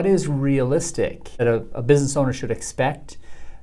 what is realistic that a business owner should expect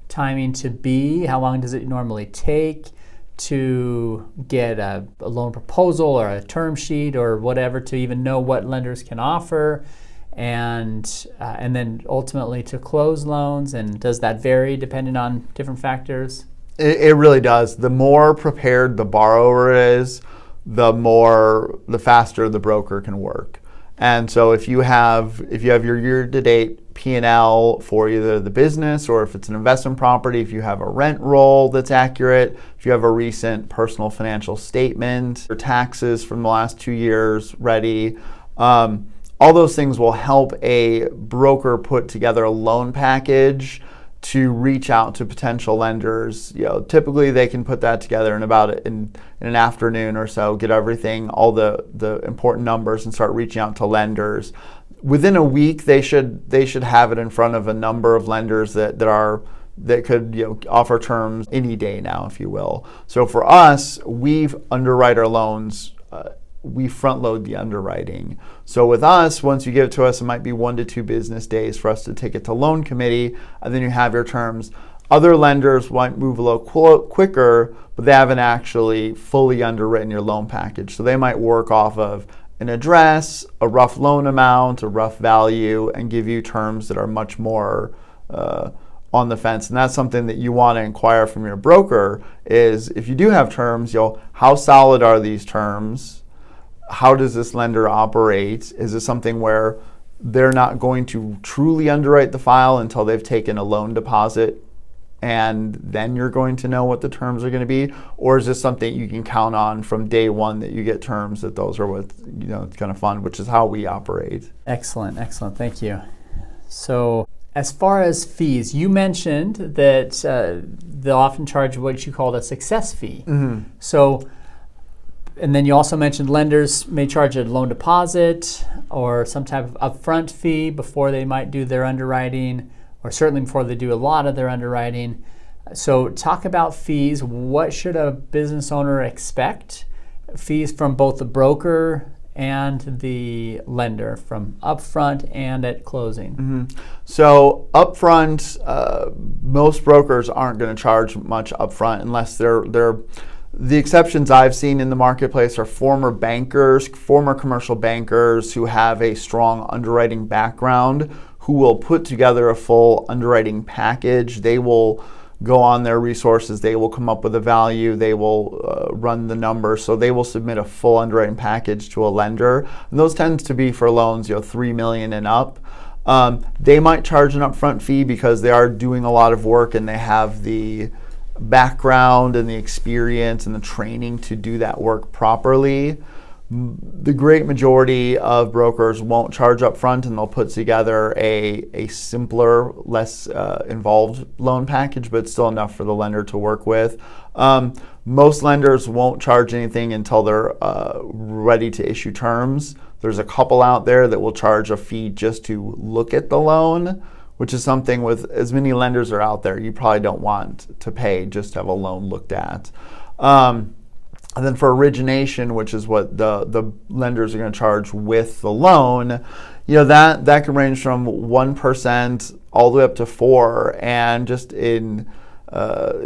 timing to be? How long does it normally take to get a loan proposal or a term sheet or whatever to even know what lenders can offer, and then ultimately to close loans? And does that vary depending on different factors? It really does. The more prepared the borrower is, the faster the broker can work. And so if you have your year-to-date P&L for either the business, or if it's an investment property, if you have a rent roll that's accurate, if you have a recent personal financial statement, or taxes from the last 2 years ready, all those things will help a broker put together a loan package to reach out to potential lenders. Typically they can put that together in an afternoon or so, get everything, all the important numbers, and start reaching out to lenders. Within a week, they should have it in front of a number of lenders that could offer terms any day now, if you will. So for us, we underwrite our loans. We front load the underwriting. So with us, once you give it to us, it might be 1 to 2 business days for us to take it to loan committee, and then you have your terms. Other lenders might move a little quicker, but they haven't actually fully underwritten your loan package. So they might work off of an address, a rough loan amount, a rough value, and give you terms that are much more on the fence. And that's something that you want to inquire from your broker is, if you do have terms, how solid are these terms? How does this lender operate? Is it something where they're not going to truly underwrite the file until they've taken a loan deposit, and then you're going to know what the terms are going to be? Or is this something you can count on from day one that you get terms, that those are what it's going to fund, which is how we operate. Excellent. Thank you. So as far as fees, you mentioned that they'll often charge what you call a success fee. Mm-hmm. So, and then you also mentioned lenders may charge a loan deposit or some type of upfront fee before they might do their underwriting, or certainly before they do a lot of their underwriting. So talk about fees. What should a business owner expect? Fees from both the broker and the lender, from upfront and at closing. Mm-hmm. So upfront, most brokers aren't going to charge much upfront unless they're the exceptions I've seen in the marketplace are former bankers, former commercial bankers who have a strong underwriting background, who will put together a full underwriting package. They will go on their resources, they will come up with a value, they will run the numbers, so they will submit a full underwriting package to a lender. And those tend to be for loans, $3 million and up. They might charge an upfront fee because they are doing a lot of work and they have the background and the experience and the training to do that work properly. The great majority of brokers won't charge up front, and they'll put together a simpler, less involved loan package, but still enough for the lender to work with. Most lenders won't charge anything until they're ready to issue terms. There's a couple out there that will charge a fee just to look at the loan, which is something, with as many lenders are out there, you probably don't want to pay just to have a loan looked at. And then for origination, which is what the lenders are going to charge with the loan, that can range from 1% all the way up to 4%, and just in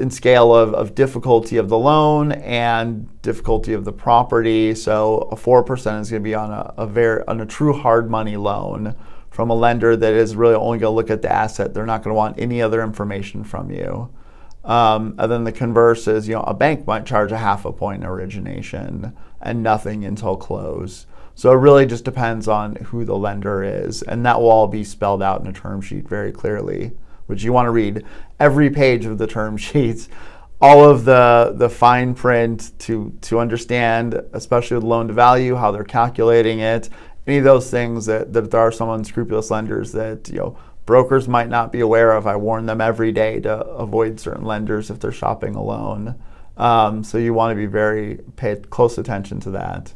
scale of difficulty of the loan and difficulty of the property. So a 4% is going to be on a true hard money loan from a lender that is really only going to look at the asset. They're not going to want any other information from you. And then the converse is, a bank might charge a 0.5 point in origination and nothing until close. So it really just depends on who the lender is, and that will all be spelled out in a term sheet very clearly, which you want to read every page of the term sheets, all of the fine print to understand, especially with loan to value, how they're calculating it. Any of those things that there are some unscrupulous lenders that brokers might not be aware of. I warn them every day to avoid certain lenders if they're shopping a loan. So you want to pay close attention to that.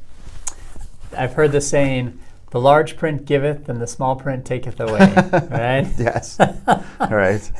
I've heard the saying, the large print giveth and the small print taketh away, right? Yes. All right.